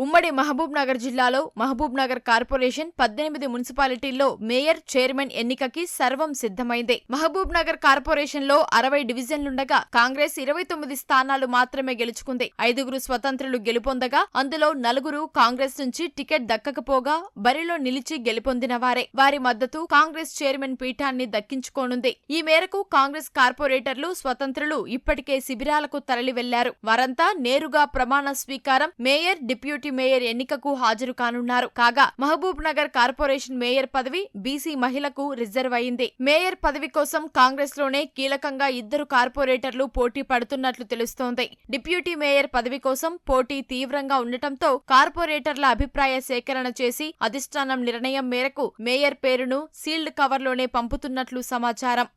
ఉమ్మడి మహబూబ్ నగర్ జిల్లాలో మహబూబ్ నగర్ కార్పొరేషన్ 18 మున్సిపాలిటీల్లో మేయర్, చైర్మన్ ఎన్నికకి సర్వం సిద్ధమైంది. మహబూబ్ నగర్ కార్పొరేషన్ లో 60 డివిజన్లుండగా కాంగ్రెస్ 29 స్థానాలు మాత్రమే గెలుచుకుంది. 5 స్వతంత్రులు గెలుపొందగా అందులో 4 కాంగ్రెస్ నుంచి టికెట్ దక్కకపోగా బరిలో నిలిచి గెలుపొందిన వారే. వారి మద్దతు కాంగ్రెస్ చైర్మన్ పీఠాన్ని దక్కించుకోనుంది. ఈ మేరకు కాంగ్రెస్ కార్పొరేటర్లు, స్వతంత్రులు ఇప్పటికే శిబిరాలకు తరలి వెళ్లారు. వారంతా నేరుగా ప్రమాణ స్వీకారం, మేయర్, డిప్యూటీ మేయర్ ఎన్నికకు హాజరు కానున్నారు. కాగా మహబూబ్ నగర్ కార్పొరేషన్ మేయర్ పదవి బీసీ మహిళకు రిజర్వ్ అయింది. మేయర్ పదవి కోసం కాంగ్రెస్ లోనే కీలకంగా 2 కార్పొరేటర్లు పోటీ పడుతున్నట్లు తెలుస్తోంది. డిప్యూటీ మేయర్ పదవి కోసం పోటీ తీవ్రంగా ఉండటంతో కార్పొరేటర్ల అభిప్రాయ సేకరణ చేసి అధిష్టానం నిర్ణయం మేరకు మేయర్ పేరును సీల్డ్ కవర్లోనే పంపుతున్నట్లు సమాచారం.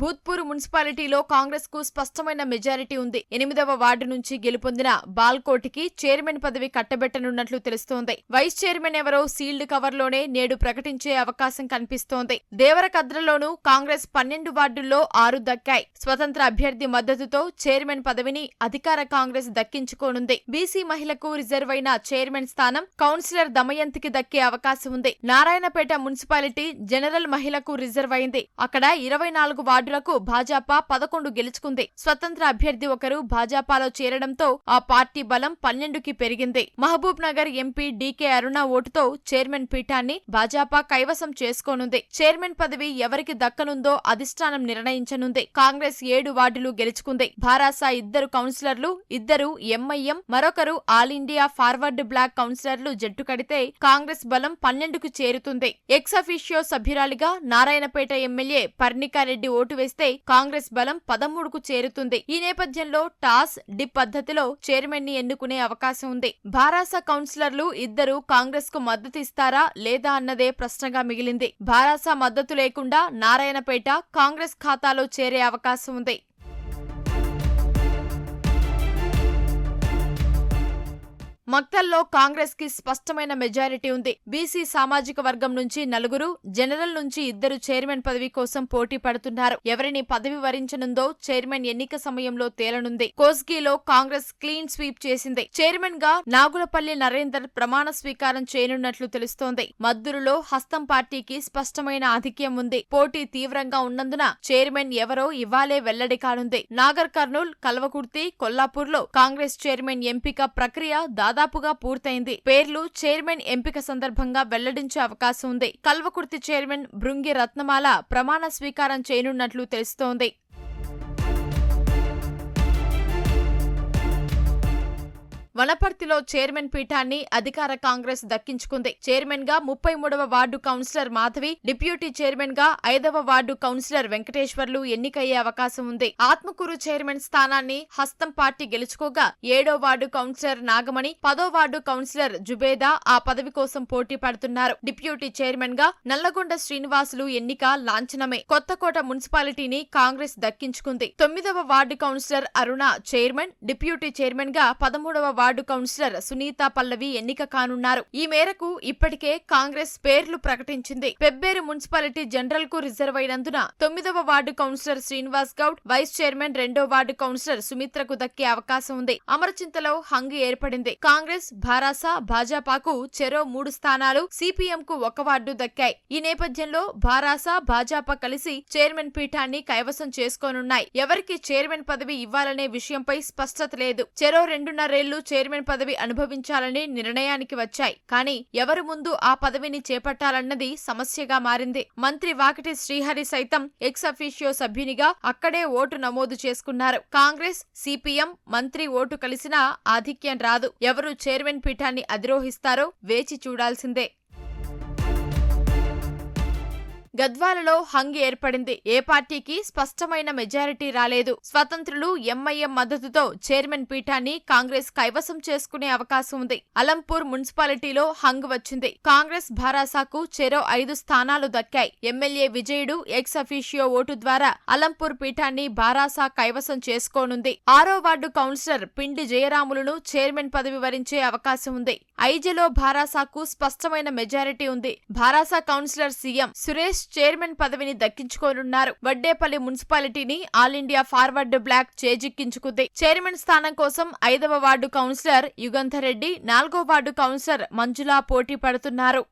భూత్పూర్ మున్సిపాలిటీలో కాంగ్రెస్ కు స్పష్టమైన మెజారిటీ ఉంది. 8వ వార్డు నుంచి గెలుపొందిన బాల్కోటికి చైర్మన్ పదవి కట్టబెట్టనున్నట్లు తెలుస్తోంది. వైస్ చైర్మన్ ఎవరో సీల్డ్ కవర్లోనే నేడు ప్రకటించే అవకాశం కనిపిస్తోంది. దేవరకద్రలోనూ కాంగ్రెస్ 12 వార్డుల్లో 6 దక్కాయి. స్వతంత్ర అభ్యర్థి మద్దతుతో చైర్మన్ పదవిని అధికార కాంగ్రెస్ దక్కించుకోనుంది. బీసీ మహిళకు రిజర్వ్ అయిన చైర్మన్ స్థానం కౌన్సిలర్ దమయంతికి దక్కే అవకాశం ఉంది. నారాయణపేట మున్సిపాలిటీ జనరల్ మహిళకు రిజర్వ్ అయింది. అక్కడ 24 వార్డు భాజపా 11 గెలుచుకుంది. స్వతంత్ర అభ్యర్థి ఒకరు భాజపాలో చేరడంతో ఆ పార్టీ బలం 12కి పెరిగింది. మహబూబ్ నగర్ ఎంపీ డీకే అరుణ ఓటుతో చైర్మన్ పీఠాన్ని భాజపా కైవసం చేసుకోనుంది. చైర్మన్ పదవి ఎవరికి దక్కనుందో అధిష్టానం నిర్ణయించనుంది. కాంగ్రెస్ 7 వార్డులు గెలుచుకుంది. భారాస 2 కౌన్సిలర్లు, 2 ఎంఐఎం, మరొకరు ఆల్ ఇండియా ఫార్వర్డ్ బ్లాక్ కౌన్సిలర్లు జట్టు కడితే కాంగ్రెస్ బలం 12కు చేరుతుంది. Ex officio సభ్యురాలిగా Narayanpet MLA Parnika Reddy vote వేస్తే కాంగ్రెస్ బలం 13కు చేరుతుంది. ఈ నేపథ్యంలో టాస్ డిప్ పద్ధతిలో చైర్మన్ ని ఎన్నుకునే అవకాశం ఉంది. భారాస కౌన్సిలర్లు 2 కాంగ్రెస్ కు మద్దతు ఇస్తారా లేదా అన్నదే ప్రశ్నగా మిగిలింది. భారాస మద్దతు లేకుండా నారాయణపేట కాంగ్రెస్ ఖాతాలో చేరే అవకాశం ఉంది. మక్తల్లో కాంగ్రెస్ కి స్పష్టమైన మెజారిటీ ఉంది. బీసీ సామాజిక వర్గం నుంచి 4, జనరల్ నుంచి 2 చైర్మన్ పదవి కోసం పోటీ పడుతున్నారు. ఎవరిని పదవి వరించనుందో చైర్మన్ ఎన్నిక సమయంలో తేలనుంది. కోస్గిలో కాంగ్రెస్ క్లీన్ స్వీప్ చేసింది. చైర్మన్ గా నాగులపల్లి నరేందర్ ప్రమాణ స్వీకారం చేయనున్నట్లు తెలుస్తోంది. మద్దూరులో హస్తం పార్టీకి స్పష్టమైన ఆధిక్యం ఉంది. పోటీ తీవ్రంగా ఉన్నందున చైర్మన్ ఎవరో ఇవాళే వెల్లడి కానుంది. నాగర్ కర్నూల్, కల్వకుర్తి, కొల్లాపూర్లో కాంగ్రెస్ చైర్మన్ ఎంపిక ప్రక్రియ దాదాపుగా పూర్తయింది. పేర్లు చైర్మన్ ఎంపిక సందర్భంగా వెల్లడించే అవకాశం ఉంది. కల్వకుర్తి చైర్మన్ భృంగి రత్నమాల ప్రమాణ స్వీకారం చేయనున్నట్లు తెలుస్తోంది. వనపర్తిలో చైర్మన్ పీఠాన్ని అధికార కాంగ్రెస్ దక్కించుకుంది. చైర్మన్ గా 33వ ward councillor Madhavi, deputy chairman గా 5వ వార్డు కౌన్సిలర్ వెంకటేశ్వర్లు ఎన్నికయ్యే అవకాశం ఉంది. ఆత్మకూరు చైర్మన్ స్థానాన్ని హస్తం పార్టీ గెలుచుకోగా 7వ వార్డు కౌన్సిలర్ నాగమణి, 10వ వార్డు కౌన్సిలర్ జుబేదా ఆ పదవి కోసం పోటీ పడుతున్నారు. డిప్యూటీ చైర్మన్ గా నల్లగొండ శ్రీనివాసులు ఎన్నిక లాంఛనమే. కొత్తకోట మున్సిపాలిటీని కాంగ్రెస్ దక్కించుకుంది. 9వ ward councillor Aruna chairman, deputy chairman గా 13వ వార్డు కౌన్సిలర్ సునీత పల్లవి ఎన్నిక కానున్నారు. ఈ మేరకు ఇప్పటికే కాంగ్రెస్ పేర్లు ప్రకటించింది. పెబ్బేరు మున్సిపాలిటీ జనరల్ కు రిజర్వ్ అయినందున 9వ ward councillor Srinivas Goud, vice chairman 2వ వార్డు కౌన్సిలర్ సుమిత్రకు దక్కే అవకాశం ఉంది. అమరచింతలో హంగు ఏర్పడింది. కాంగ్రెస్, భారాస, భాజపాకు చెరో 3 స్థానాలు, సిపిఎం కు 1 వార్డు దక్కాయి. ఈ నేపథ్యంలో భారాస, భాజపా కలిసి చైర్మన్ పీఠాన్ని కైవసం చేసుకోనున్నాయి. ఎవరికి చైర్మన్ పదవి ఇవ్వాలనే విషయంపై స్పష్టత లేదు. చెరో 2.5 ఏళ్లు చైర్మన్ పదవి అనుభవించాలని నిర్ణయానికి వచ్చాయి. కానీ ఎవరు ముందు ఆ పదవిని చేపట్టాలన్నది సమస్యగా మారింది. మంత్రి వాకిటి శ్రీహరి సైతం ఎక్స్ అఫీషియో సభ్యునిగా అక్కడే ఓటు నమోదు చేసుకున్నారు. కాంగ్రెస్, సిపిఎం, మంత్రి ఓటు కలిసినా ఆధిక్యం రాదు. ఎవరు చైర్మన్ పీఠాన్ని అధిరోహిస్తారో వేచి చూడాల్సిందే. గద్వాలలో హంగు ఏర్పడింది. ఏ పార్టీకి స్పష్టమైన మెజారిటీ రాలేదు. స్వతంత్రులు, ఎంఐఎం మద్దతుతో చైర్మన్ పీఠాన్ని కాంగ్రెస్ కైవసం చేసుకునే అవకాశం ఉంది. అలంపూర్ మున్సిపాలిటీలో హంగు వచ్చింది. కాంగ్రెస్, భారాసాకు చెరో 5 స్థానాలు దక్కాయి. ఎమ్మెల్యే విజయుడు ఎక్స్ అఫీషియో ఓటు ద్వారా అలంపూర్ పీఠాన్ని భారాసా కైవసం చేసుకోనుంది. 6వ వార్డు కౌన్సిలర్ పిండి జయరాములను చైర్మన్ పదవి వరించే అవకాశం ఉంది. ఐజలో భారాసాకు స్పష్టమైన మెజారిటీ ఉంది. Bharasa councillor CM Suresh Venkatesh chairman పదవిని దక్కించుకోనున్నారు. వడ్డేపల్లి మున్సిపాలిటీని ఆల్ ఇండియా ఫార్వర్డ్ బ్లాక్ చేజిక్కించుకుంది. చైర్మన్ స్థానం కోసం 5వ వార్డు కౌన్సిలర్ యుగంధర్ రెడ్డి, 4వ వార్డు కౌన్సిలర్ మంజుల పోటీ పడుతున్నారు.